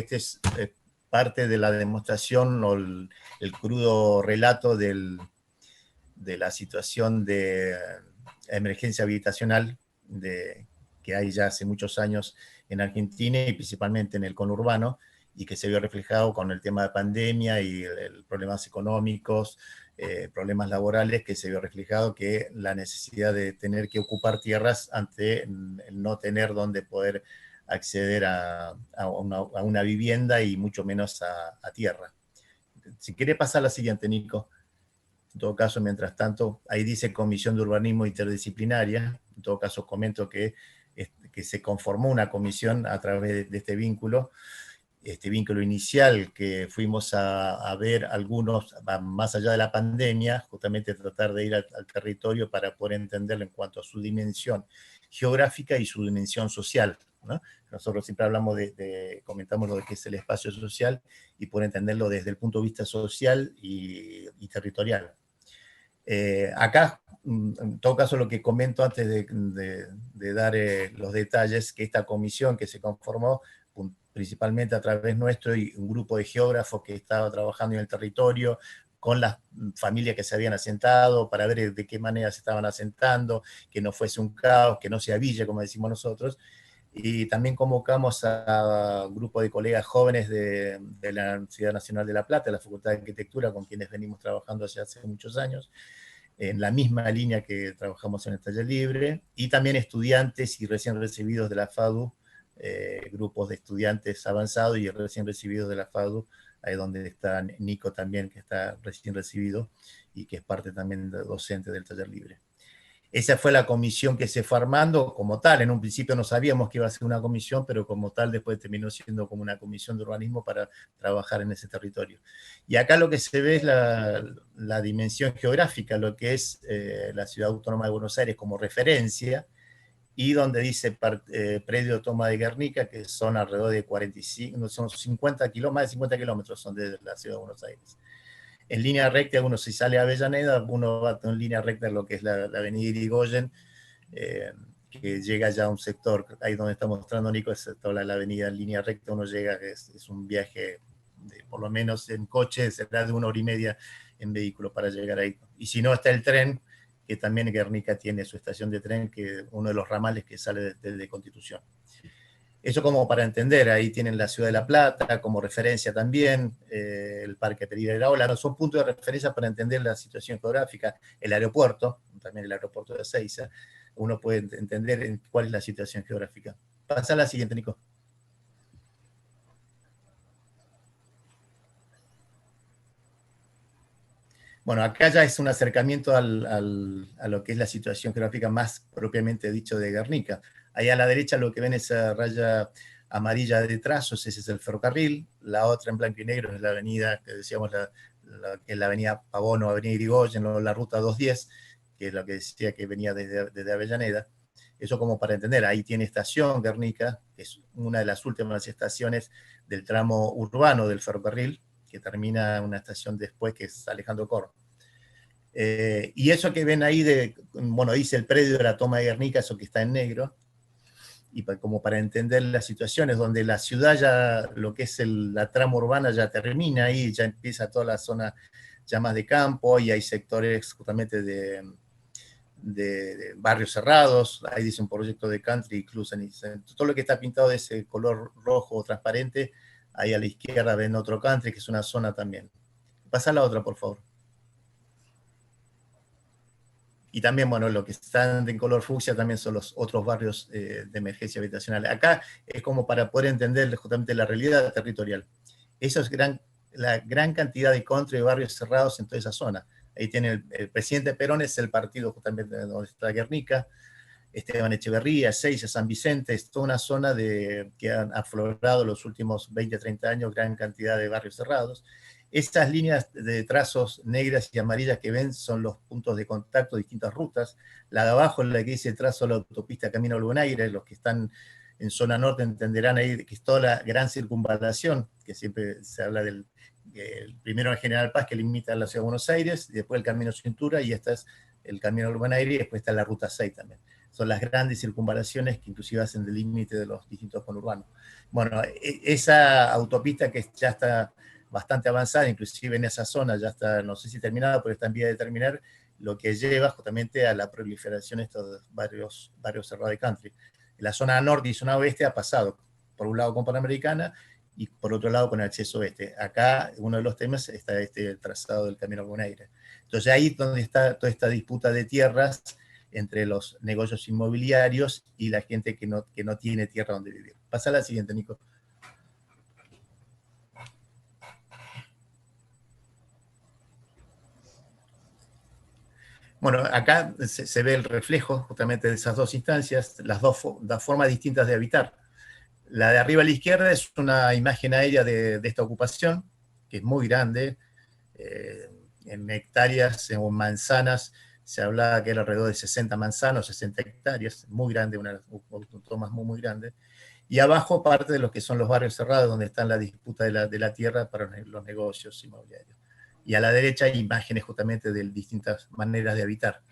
este es parte de la demostración o el crudo relato de la situación de emergencia habitacional que hay ya hace muchos años en Argentina y principalmente en el conurbano, y que se vio reflejado con el tema de pandemia y problemas económicos, problemas laborales, que se vio reflejado que la necesidad de tener que ocupar tierras ante el no tener donde poder acceder a una vivienda y mucho menos a tierra. Si quiere pasar a la siguiente, Nico. En todo caso, mientras tanto, ahí dice Comisión de Urbanismo Interdisciplinaria. En todo caso, comento que se conformó una comisión a través de este vínculo inicial, que fuimos a ver algunos, más allá de la pandemia, justamente tratar de ir al territorio para poder entenderlo en cuanto a su dimensión geográfica y su dimensión social, ¿no? Nosotros siempre hablamos comentamos lo que es el espacio social y poder entenderlo desde el punto de vista social y territorial. Acá, en todo caso, lo que comento antes de dar los detalles, que esta comisión que se conformó principalmente a través nuestro y un grupo de geógrafos que estaba trabajando en el territorio, con las familias que se habían asentado, para ver de qué manera se estaban asentando, que no fuese un caos, que no sea villa, como decimos nosotros. Y también convocamos a un grupo de colegas jóvenes de la Universidad Nacional de La Plata, de la Facultad de Arquitectura, con quienes venimos trabajando hace muchos años, en la misma línea que trabajamos en el taller libre, y también estudiantes y recién recibidos de la FADU, grupos de estudiantes avanzados y recién recibidos de la FADU, ahí donde está Nico también, que está recién recibido y que es parte también docente del taller libre. Esa fue la comisión que se fue armando como tal. En un principio no sabíamos que iba a ser una comisión, pero como tal después terminó siendo como una comisión de urbanismo para trabajar en ese territorio. Y acá lo que se ve es la dimensión geográfica, lo que es la Ciudad Autónoma de Buenos Aires como referencia, y donde dice predio Toma de Guernica, que son alrededor de 45, son 50 kilómetros, más de 50 kilómetros son de la Ciudad de Buenos Aires. En línea recta, uno si sale a Avellaneda, uno va en línea recta en lo que es la avenida Irigoyen, que llega ya a un sector, ahí donde está mostrando Nico, es toda la avenida en línea recta, uno llega, es un viaje, por lo menos en coche, será de 1 hora y media en vehículo para llegar ahí. Y si no, está el tren, que también Guernica tiene su estación de tren, que uno de los ramales que sale desde Constitución. Eso como para entender, ahí tienen la Ciudad de La Plata como referencia también, el Parque Pereira de la Ola, no, son puntos de referencia para entender la situación geográfica, el aeropuerto, también el aeropuerto de Ezeiza, uno puede entender cuál es la situación geográfica. Pasa a la siguiente, Nico. Bueno, acá ya es un acercamiento a lo que es la situación geográfica más propiamente dicho de Guernica. Ahí a la derecha lo que ven es esa raya amarilla de trazos, ese es el ferrocarril. La otra en blanco y negro es la avenida, que decíamos, que es la avenida Pavón o avenida Irigoyen, o la ruta 210, que es lo que decía que venía desde Avellaneda. Eso como para entender, ahí tiene estación Guernica, que es una de las últimas estaciones del tramo urbano del ferrocarril, que termina en una estación después, que es Alejandro Corro. Y eso que ven ahí, bueno, dice el predio de la Toma de Guernica, eso que está en negro, y como para entender las situaciones donde la ciudad ya, lo que es la trama urbana ya termina ahí, ya empieza toda la zona ya más de campo, y hay sectores justamente de barrios cerrados, ahí dice un proyecto de country club, todo lo que está pintado de ese color rojo o transparente, ahí a la izquierda ven otro country, que es una zona también. Pasa a la otra, por favor. Y también, bueno, lo que están en color fucsia también son los otros barrios de emergencia habitacional. Acá es como para poder entender justamente la realidad territorial. Eso es la gran cantidad de country y barrios cerrados en toda esa zona. Ahí tiene el presidente Perón, es el partido justamente donde está Guernica, Esteban Echeverría, Ezeiza, San Vicente, es toda una zona que han aflorado los últimos 20, 30 años gran cantidad de barrios cerrados. Estas líneas de trazos negras y amarillas que ven son los puntos de contacto de distintas rutas. La de abajo es la que dice trazo de la autopista Camino al Buen Aire. Los que están en zona norte entenderán ahí que es toda la gran circunvalación, que siempre se habla del primero el General Paz, que limita a la Ciudad de Buenos Aires, y después el Camino Cintura, y este es el Camino al Buen Aire, y después está la Ruta 6 también. son las grandes circunvalaciones que inclusive hacen el límite de los distintos conurbanos. Bueno, esa autopista que ya está bastante avanzada, inclusive en esa zona ya está, no sé si terminada, pero está en vía de terminar, lo que lleva justamente a la proliferación de estos barrios cerrados de country. En la zona norte y zona oeste ha pasado, por un lado con Panamericana, y por otro lado con el acceso oeste. Acá uno de los temas está el trazado del Camino Bonaire. Entonces ahí es donde está toda esta disputa de tierras entre los negocios inmobiliarios y la gente que no tiene tierra donde vivir. Pasa a la siguiente, Nico. Bueno, acá se ve el reflejo justamente de esas dos instancias, las dos formas distintas de habitar. La de arriba a la izquierda es una imagen aérea de esta ocupación, que es muy grande, en hectáreas o manzanas, se hablaba que era alrededor de 60 manzanas, 60 hectáreas, muy grande, una toma muy, muy grande. Y abajo parte de lo que son los barrios cerrados, donde están la disputa de la tierra para los negocios inmobiliarios. Y a la derecha hay imágenes justamente de distintas maneras de habitar.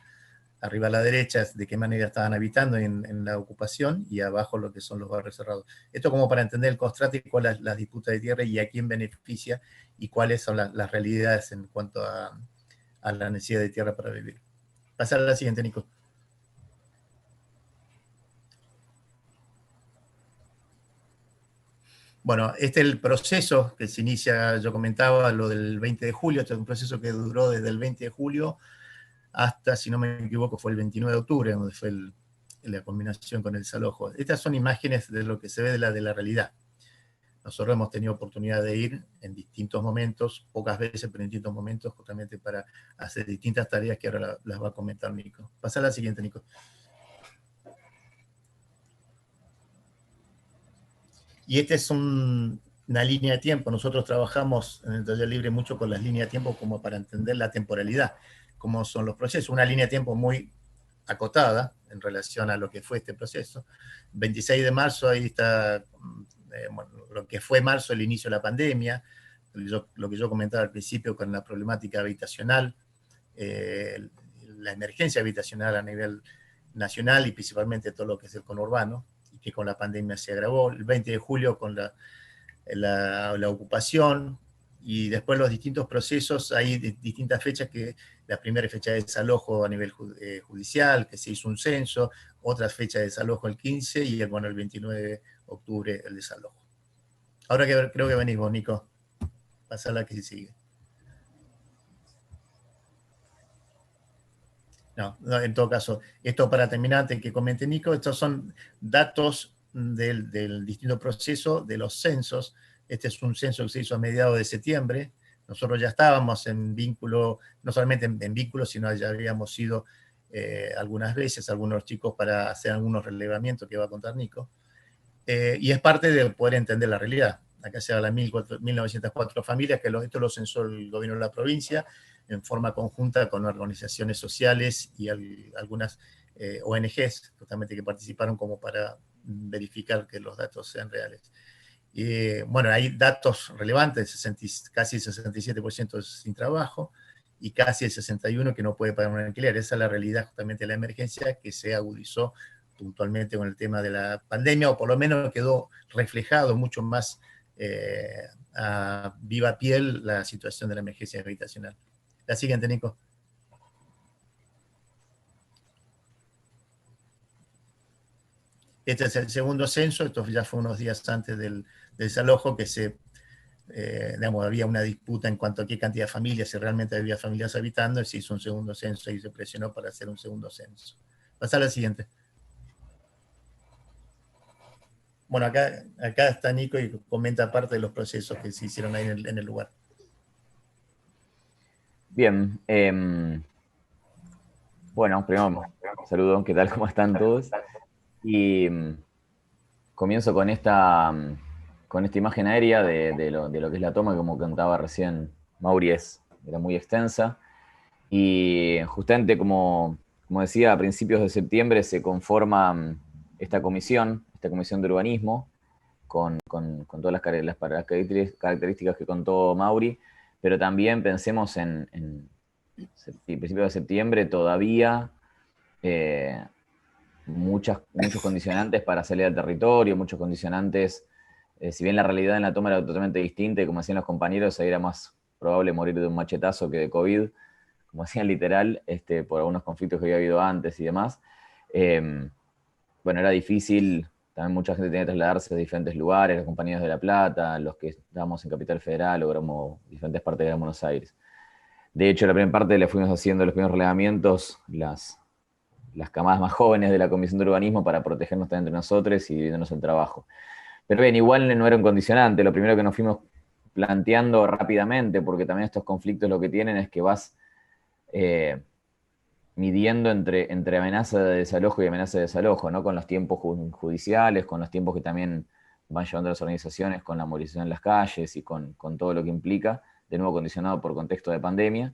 Arriba a la derecha es de qué manera estaban habitando en la ocupación, y abajo lo que son los barrios cerrados. Esto como para entender el COSTRAT y cuál es la disputa de tierra y a quién beneficia y cuáles son las realidades en cuanto a la necesidad de tierra para vivir. Pasar a la siguiente, Nico. Bueno, este es el proceso que se inicia, yo comentaba, lo del 20 de julio, este es un proceso que duró desde el 20 de julio hasta, si no me equivoco, fue el 29 de octubre, donde fue la combinación con el desalojo. Estas son imágenes de lo que se ve de la realidad. Nosotros hemos tenido oportunidad de ir en distintos momentos, pocas veces, pero en distintos momentos, justamente para hacer distintas tareas que ahora las va a comentar Nico. Pasa a la siguiente, Nico. Y esta es una línea de tiempo. Nosotros trabajamos en el taller libre mucho con las líneas de tiempo como para entender la temporalidad, cómo son los procesos. Una línea de tiempo muy acotada en relación a lo que fue este proceso. 26 de marzo, ahí está bueno, lo que fue marzo, el inicio de la pandemia, lo que yo comentaba al principio con la problemática habitacional, la emergencia habitacional a nivel nacional y principalmente todo lo que es el conurbano, y que con la pandemia se agravó. El 20 de julio con la ocupación, y después los distintos procesos, hay distintas fechas, que la primera fecha de desalojo a nivel judicial, que se hizo un censo, otra fecha de desalojo el 15 y bueno, el 29 de octubre el desalojo. Ahora que creo que venís vos, Nico, pasa la que sigue. No, no, en todo caso, esto para terminar, antes que comente Nico, estos son datos del distinto proceso de los censos. Este es un censo que se hizo a mediados de septiembre. Nosotros ya estábamos en vínculo, no solamente en vínculo, sino ya habíamos ido algunas veces, algunos chicos, para hacer algunos relevamientos que va a contar Nico. Y es parte de poder entender la realidad. Acá se habla de 1904 familias, que esto lo censó el gobierno de la provincia en forma conjunta con organizaciones sociales y algunas ONGs, justamente, que participaron como para verificar que los datos sean reales. Y bueno, hay datos relevantes, casi el 67% sin trabajo y casi el 61% que no puede pagar un alquiler. Esa es la realidad justamente de la emergencia, que se agudizó puntualmente con el tema de la pandemia, o por lo menos quedó reflejado mucho más a viva piel la situación de la emergencia habitacional. La siguiente, Nico. Este es el segundo censo, esto ya fue unos días antes del desalojo, que digamos, había una disputa en cuanto a qué cantidad de familias, si realmente había familias habitando, y se hizo un segundo censo y se presionó para hacer un segundo censo. Pasar a la siguiente. Bueno, acá está Nico y comenta parte de los procesos que se hicieron ahí en el lugar. Bien, bueno, primero saludo, ¿qué tal? ¿Cómo están todos? Y comienzo con esta imagen aérea de lo que es la toma, como contaba recién Mauri, era muy extensa. Y justamente como decía, a principios de septiembre se conforma esta comisión de urbanismo, con todas las características que contó Mauri, pero también pensemos en principios de septiembre todavía muchos condicionantes para salir al territorio, muchos condicionantes, si bien la realidad en la toma era totalmente distinta, y como decían los compañeros, ahí era más probable morir de un machetazo que de COVID, como decían literal, por algunos conflictos que había habido antes y demás. Bueno, era difícil, también mucha gente tenía que trasladarse a diferentes lugares, los compañeros de La Plata, los que estábamos en Capital Federal, logramos diferentes partes de Gran Buenos Aires. De hecho, la primera parte le fuimos haciendo los primeros relevamientos, las camadas más jóvenes de la Comisión de Urbanismo, para protegernos también entre nosotros y dividirnos el trabajo. Pero bien, igual no era un condicionante, lo primero que nos fuimos planteando rápidamente, porque también estos conflictos lo que tienen es que vas midiendo entre amenaza de desalojo y amenaza de desalojo, ¿no? Con los tiempos judiciales, con los tiempos que también van llevando las organizaciones, con la movilización en las calles y con todo lo que implica, de nuevo condicionado por contexto de pandemia,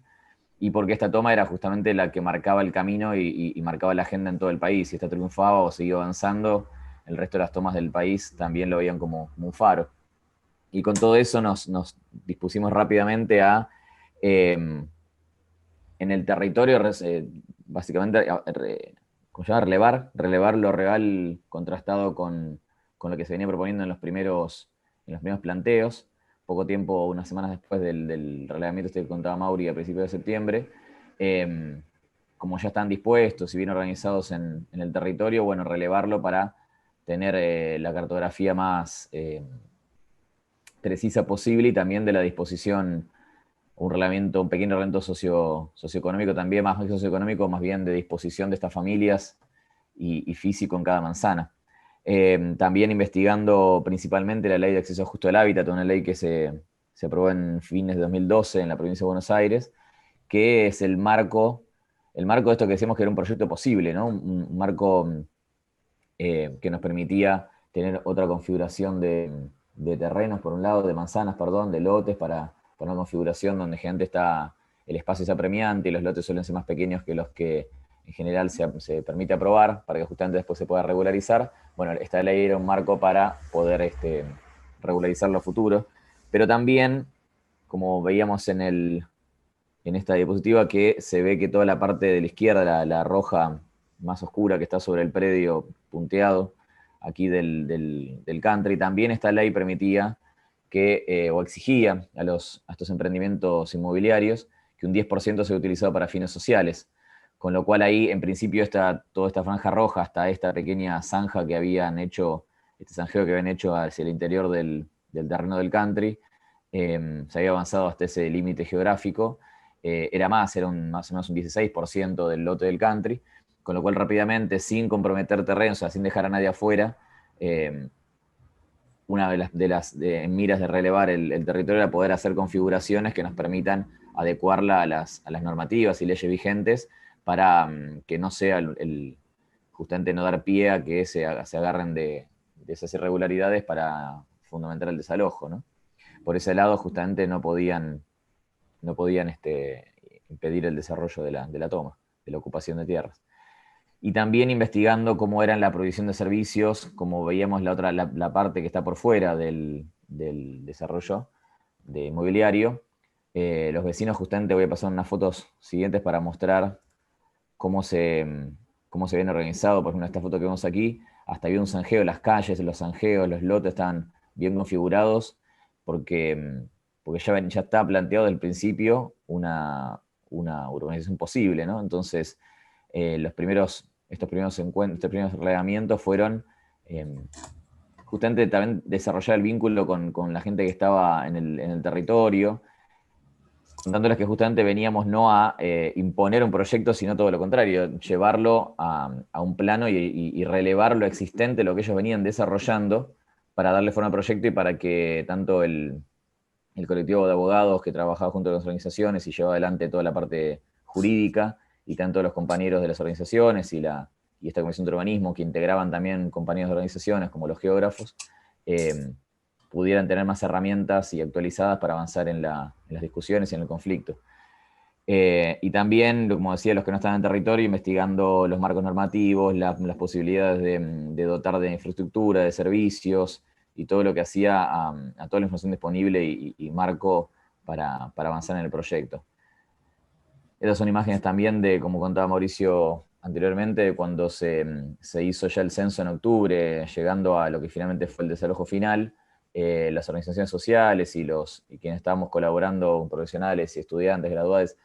y porque esta toma era justamente la que marcaba el camino y marcaba la agenda en todo el país. Si esta triunfaba o seguía avanzando, el resto de las tomas del país también lo veían como un faro. Y con todo eso nos dispusimos rápidamente a, en el territorio, básicamente, ¿cómo se llama? Relevar lo real contrastado con lo que se venía proponiendo en los primeros planteos. Poco tiempo, unas semanas después del relevamiento que contaba Mauri a principios de septiembre, como ya están dispuestos y bien organizados en el territorio, bueno, relevarlo para tener la cartografía más precisa posible, y también de la disposición, un pequeño reglamento socioeconómico también, más socioeconómico, más bien de disposición de estas familias y físico en cada manzana. También investigando principalmente la ley de acceso justo al hábitat, una ley que se aprobó en fines de 2012 en la provincia de Buenos Aires, que es el marco de esto que decíamos que era un proyecto posible, ¿no? Un marco que nos permitía tener otra configuración de terrenos, por un lado, de manzanas, perdón, de lotes, para una configuración donde gente el espacio sea premiante y los lotes suelen ser más pequeños que los que en general se permite aprobar, para que justamente después se pueda regularizar. Bueno, esta ley era un marco para poder regularizar lo futuro, pero también, como veíamos en esta diapositiva, que se ve que toda la parte de la izquierda, la roja más oscura que está sobre el predio punteado aquí del country, también esta ley permitía o exigía a estos emprendimientos inmobiliarios que un 10% sea utilizado para fines sociales, con lo cual ahí en principio toda esta franja roja, hasta esta pequeña zanja que habían hecho, este zanjeo que habían hecho hacia el interior del terreno del country, se había avanzado hasta ese límite geográfico. Era más o menos un 16% del lote del country, con lo cual rápidamente, sin comprometer terrenos, o sea, sin dejar a nadie afuera, una de las miras de relevar el territorio era poder hacer configuraciones que nos permitan adecuarla a las normativas y leyes vigentes, para que no sea justamente no dar pie a que se agarren de esas irregularidades para fundamentar el desalojo, ¿no? Por ese lado, justamente no podían impedir el desarrollo de la toma, de la ocupación de tierras. Y también investigando cómo era la provisión de servicios, como veíamos la parte que está por fuera del desarrollo de inmobiliario. Los vecinos, justamente voy a pasar unas fotos siguientes para mostrar cómo se viene organizado. Por ejemplo, esta foto que vemos aquí, hasta había un zanjeo en las calles, los zanjeos, los lotes estaban bien configurados, porque ya está planteado desde el principio una urbanización posible, ¿no? Entonces, estos primeros relevamientos fueron justamente también desarrollar el vínculo con la gente que estaba en el territorio, contándoles que justamente veníamos no a imponer un proyecto, sino todo lo contrario, llevarlo a un plano y relevar lo existente, lo que ellos venían desarrollando, para darle forma al proyecto, y para que tanto el colectivo de abogados que trabajaba junto con las organizaciones y llevaba adelante toda la parte jurídica, y tanto los compañeros de las organizaciones y esta comisión de urbanismo, que integraban también compañeros de organizaciones como los geógrafos, pudieran tener más herramientas y actualizadas para avanzar en las discusiones y en el conflicto. Y también, como decía, los que no están en territorio, investigando los marcos normativos, las posibilidades de dotar de infraestructura, de servicios, y todo lo que hacía a toda la información disponible y marco para avanzar en el proyecto. Estas son imágenes también de, como contaba Mauricio anteriormente, cuando se hizo ya el censo en octubre, llegando a lo que finalmente fue el desalojo final, las organizaciones sociales y quienes estábamos colaborando, profesionales y estudiantes, graduados,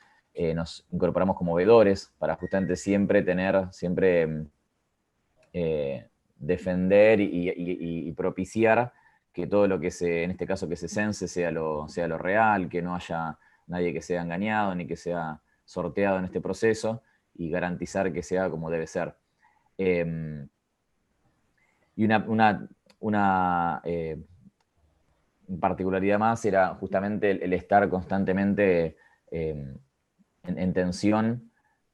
nos incorporamos como veedores para justamente siempre defender y propiciar que todo lo que en este caso que se cense sea lo real, que no haya nadie que sea engañado ni que sea sorteado en este proceso, y garantizar que sea como debe ser. Y una particularidad más era justamente el estar constantemente en tensión,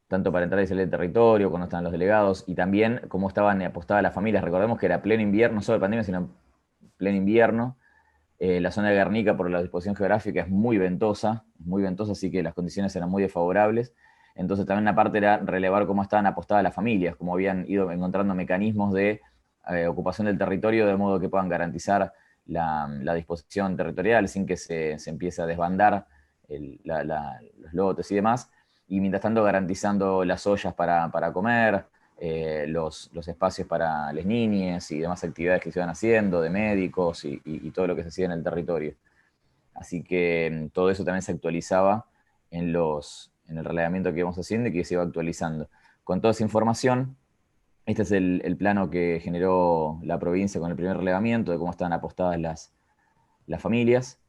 tanto para entrar y salir del territorio, cuando estaban los delegados, y también cómo estaban apostadas las familias. Recordemos que era pleno invierno, no solo de pandemia, sino pleno invierno. La zona de Guernica, por la disposición geográfica, es muy ventosa, así que las condiciones eran muy desfavorables. Entonces también una parte era relevar cómo estaban apostadas las familias, cómo habían ido encontrando mecanismos de ocupación del territorio, de modo que puedan garantizar la disposición territorial sin que se empiece a desbandar los lotes y demás, y mientras tanto garantizando las ollas para comer, los espacios para las niñas y demás actividades que se iban haciendo, de médicos y todo lo que se hacía en el territorio. Así que todo eso también se actualizaba en el relevamiento que íbamos haciendo y que se iba actualizando. Con toda esa información, este es el plano que generó la provincia con el primer relevamiento, de cómo estaban apostadas las familias,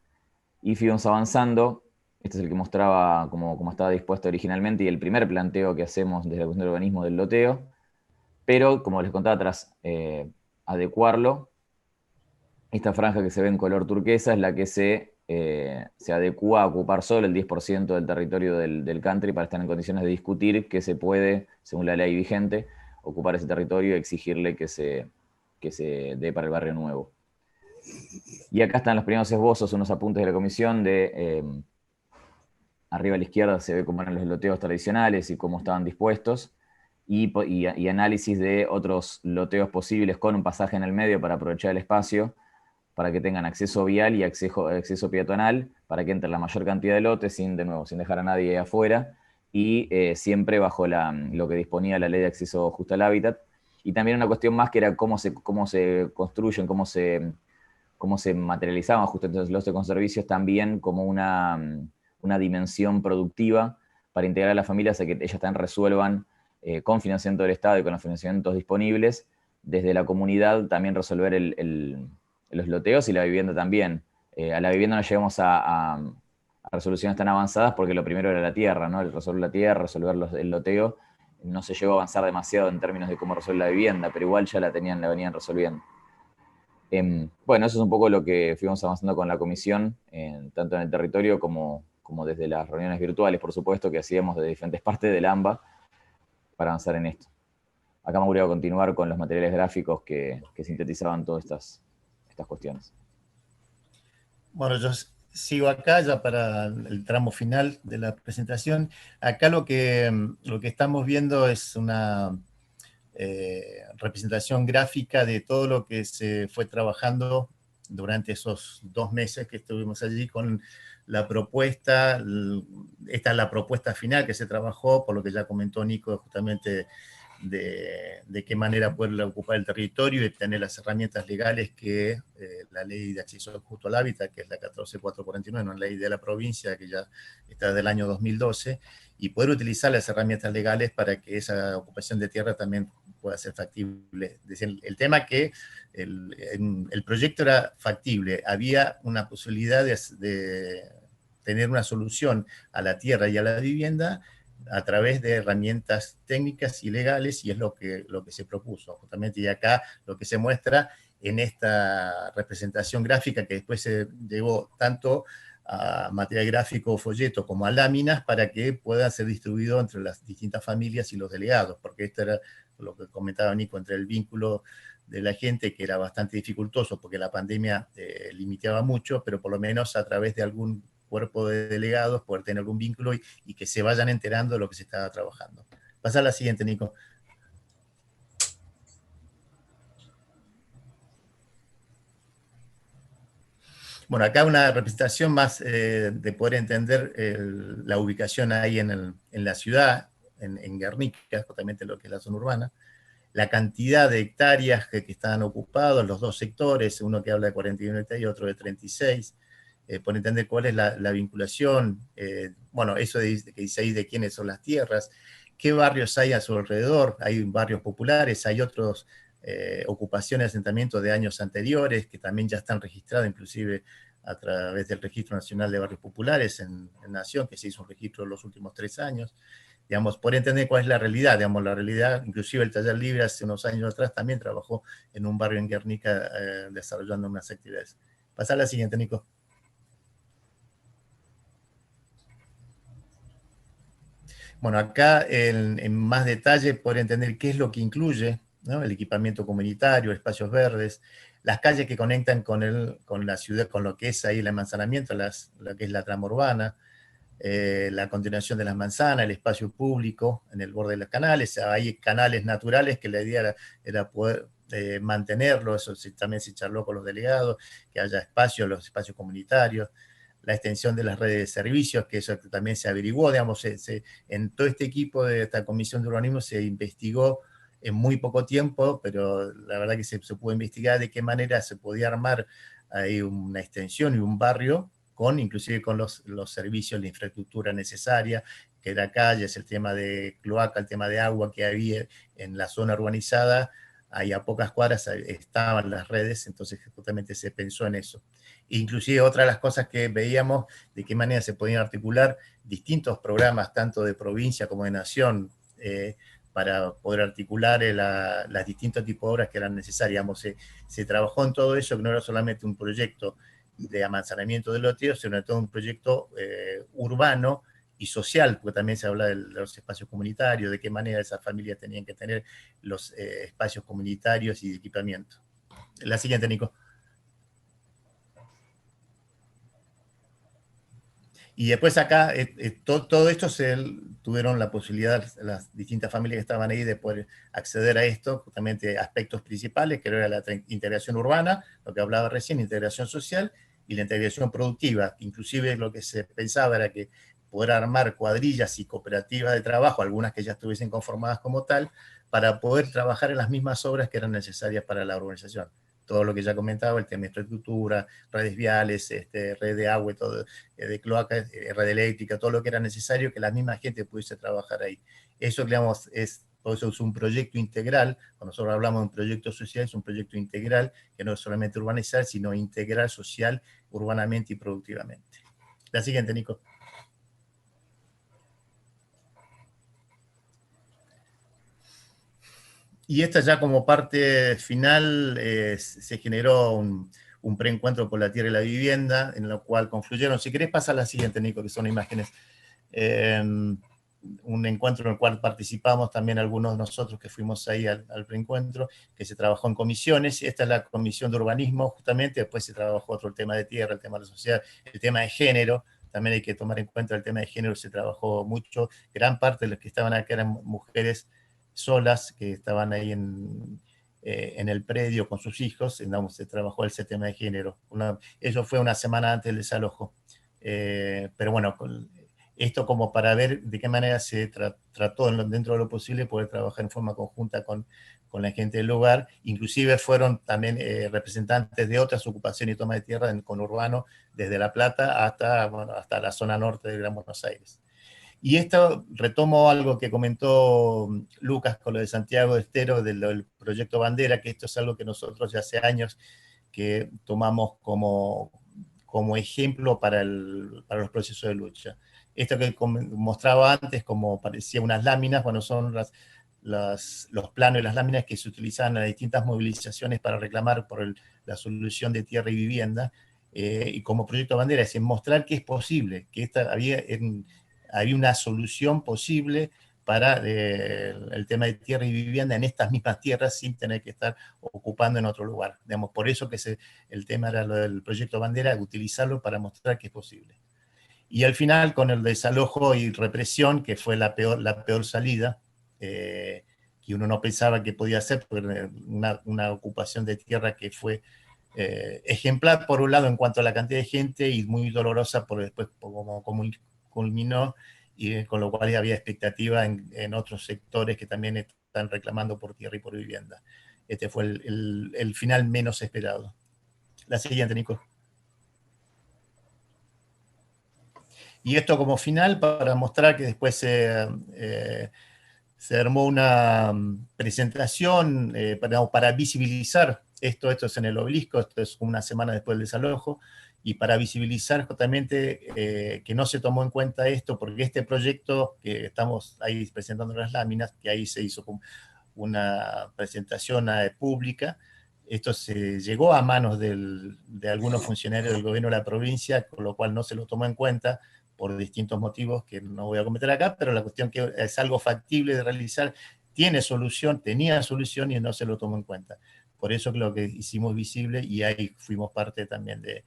y fuimos avanzando. Este es el que mostraba cómo estaba dispuesto originalmente y el primer planteo que hacemos desde la cuestión del urbanismo del loteo, pero como les contaba, tras adecuarlo, esta franja que se ve en color turquesa es la que se adecua a ocupar solo el 10% del territorio del country para estar en condiciones de discutir que se puede, según la ley vigente, ocupar ese territorio y exigirle que se dé para el barrio nuevo. Y acá están los primeros esbozos, unos apuntes de la comisión arriba a la izquierda se ve cómo eran los loteos tradicionales y cómo estaban dispuestos, y análisis de otros loteos posibles con un pasaje en el medio para aprovechar el espacio, para que tengan acceso vial y acceso peatonal, para que entre la mayor cantidad de lotes, sin dejar a nadie afuera, y siempre bajo lo que disponía la ley de acceso justo al hábitat. Y también una cuestión más que era cómo se construyen, cómo se materializaban justo entonces los lotes con servicios también como una dimensión productiva para integrar a las familias a que ellas también resuelvan con financiamiento del Estado y con los financiamientos disponibles, desde la comunidad también resolver los loteos y la vivienda también. A la vivienda no llegamos a resoluciones tan avanzadas porque lo primero era la tierra, ¿no? El resolver la tierra, resolver el loteo, no se llegó a avanzar demasiado en términos de cómo resolver la vivienda, pero igual ya la venían resolviendo. Bueno, eso es un poco lo que fuimos avanzando con la comisión, tanto en el territorio como desde las reuniones virtuales, por supuesto, que hacíamos de diferentes partes del AMBA para avanzar en esto. Acá me voy a continuar con los materiales gráficos que sintetizaban todas estas cuestiones. Bueno, yo sigo acá ya para el tramo final de la presentación. Acá lo que estamos viendo es una representación gráfica de todo lo que se fue trabajando durante esos 2 meses que estuvimos allí con la propuesta. Esta es la propuesta final que se trabajó, por lo que ya comentó Nico, justamente de qué manera poder ocupar el territorio y tener las herramientas legales que la ley de acceso justo al hábitat, que es la 14.449, una ley de la provincia que ya está del año 2012, y poder utilizar las herramientas legales para que esa ocupación de tierra también pueda ser factible. El tema que el proyecto era factible, había una posibilidad de tener una solución a la tierra y a la vivienda a través de herramientas técnicas y legales, y es lo que se propuso justamente, y acá lo que se muestra en esta representación gráfica que después se llevó tanto a material gráfico o folleto como a láminas para que pueda ser distribuido entre las distintas familias y los delegados, porque esto era lo que comentaba Nico, entre el vínculo de la gente, que era bastante dificultoso porque la pandemia limitaba mucho, pero por lo menos a través de algún cuerpo de delegados poder tener algún vínculo y que se vayan enterando de lo que se estaba trabajando. Pasa a la siguiente, Nico. Bueno, acá una representación más de poder entender la ubicación ahí en la ciudad. en Guernica, justamente lo que es la zona urbana, la cantidad de hectáreas que estaban ocupados, los dos sectores, uno que habla de 41 hectáreas y otro de 36, por entender cuál es la vinculación, bueno, eso que dice ahí de quiénes son las tierras, qué barrios hay a su alrededor, hay barrios populares, hay otros ocupaciones, asentamientos de años anteriores que también ya están registrados, inclusive a través del Registro Nacional de Barrios Populares en Nación, que se hizo un registro en los últimos 3 años, digamos, por entender cuál es la realidad, digamos, la realidad, inclusive el Taller Libre hace unos años atrás también trabajó en un barrio en Guernica desarrollando unas actividades. Pasa a la siguiente, Nico. Bueno, acá en más detalle poder entender qué es lo que incluye, ¿no? El equipamiento comunitario, espacios verdes, las calles que conectan con la ciudad, con lo que es ahí el emmanzanamiento, lo que es la trama urbana, la continuación de las manzanas, el espacio público en el borde de los canales, hay canales naturales que la idea era poder mantenerlo, eso también se charló con los delegados, que haya espacios, los espacios comunitarios, la extensión de las redes de servicios, que eso también se averiguó, digamos, en todo este equipo de esta comisión de urbanismo se investigó en muy poco tiempo, pero la verdad que se pudo investigar de qué manera se podía armar ahí una extensión y un barrio, inclusive con los servicios, la infraestructura necesaria, que era calles, el tema de cloaca, el tema de agua que había en la zona urbanizada, ahí a pocas cuadras estaban las redes, entonces justamente se pensó en eso. Inclusive otra de las cosas que veíamos, de qué manera se podían articular distintos programas, tanto de provincia como de nación, para poder articular las distintos tipos de obras que eran necesarias. Digamos, se trabajó en todo eso, que no era solamente un proyecto de amanzanamiento de loteos, sino todo un proyecto urbano y social, porque también se habla de los espacios comunitarios, de qué manera esas familias tenían que tener los espacios comunitarios y de equipamiento. La siguiente, Nico. Y después acá, todo esto tuvieron la posibilidad, las distintas familias que estaban ahí, de poder acceder a esto, justamente aspectos principales, que era la integración urbana, lo que hablaba recién, integración social y la integración productiva. Inclusive lo que se pensaba era que poder armar cuadrillas y cooperativas de trabajo, algunas que ya estuviesen conformadas como tal, para poder trabajar en las mismas obras que eran necesarias para la urbanización. Todo lo que ya comentaba, el tema de infraestructura, redes viales, red de agua, todo, de cloaca, red eléctrica, todo lo que era necesario que la misma gente pudiese trabajar ahí. Eso, digamos, todo eso es un proyecto integral. Cuando nosotros hablamos de un proyecto social, es un proyecto integral, que no es solamente urbanizar, sino integrar social, urbanamente y productivamente. La siguiente, Nico. Y esta ya como parte final se generó un preencuentro por la tierra y la vivienda, en lo cual confluyeron. Si querés, pasa a la siguiente, Nico, que son imágenes. Un encuentro en el cual participamos también algunos de nosotros que fuimos ahí al preencuentro, que se trabajó en comisiones. Esta es la comisión de urbanismo, justamente. Después se trabajó otro, el tema de tierra, el tema de la sociedad, el tema de género. También hay que tomar en cuenta el tema de género, se trabajó mucho. Gran parte de los que estaban acá eran mujeres solas que estaban ahí en el predio con sus hijos, se trabajó ese tema de género. Eso fue una semana antes del desalojo. Pero bueno, esto como para ver de qué manera se trató dentro de lo posible poder trabajar en forma conjunta con la gente del lugar. Inclusive fueron también representantes de otras ocupaciones y toma de tierra en conurbano, desde La Plata hasta la zona norte de Gran Buenos Aires. Y esto retomo algo que comentó Lucas con lo de Santiago de Estero, del proyecto Bandera, que esto es algo que nosotros ya hace años que tomamos como ejemplo para los procesos de lucha. Esto que mostraba antes, como parecía unas láminas, bueno, son los planos y las láminas que se utilizaban en las distintas movilizaciones para reclamar por la solución de tierra y vivienda, y como proyecto Bandera, es mostrar que es posible, que había una solución posible para el tema de tierra y vivienda en estas mismas tierras sin tener que estar ocupando en otro lugar. Digamos, por eso que el tema era lo del proyecto Bandera, utilizarlo para mostrar que es posible. Y al final, con el desalojo y represión, que fue la peor salida, que uno no pensaba que podía ser, porque una ocupación de tierra que fue ejemplar por un lado en cuanto a la cantidad de gente y muy dolorosa por después como culminó, y con lo cual había expectativa en otros sectores que también están reclamando por tierra y por vivienda. Este fue el final menos esperado. La siguiente, Nico. Y esto como final para mostrar que después se armó una presentación para visibilizar esto es en el Obelisco, esto es una semana después del desalojo, y para visibilizar justamente que no se tomó en cuenta esto, porque este proyecto que estamos ahí presentando las láminas, que ahí se hizo una presentación pública, esto se llegó a manos de algunos funcionarios del gobierno de la provincia, con lo cual no se lo tomó en cuenta por distintos motivos que no voy a comentar acá, pero la cuestión que es algo factible de realizar, tiene solución, tenía solución y no se lo tomó en cuenta. Por eso creo que hicimos visible y ahí fuimos parte también de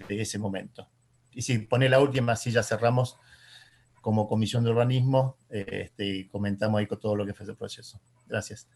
ese momento. Y si pone la última, así ya cerramos como Comisión de Urbanismo y comentamos ahí con todo lo que fue ese proceso. Gracias.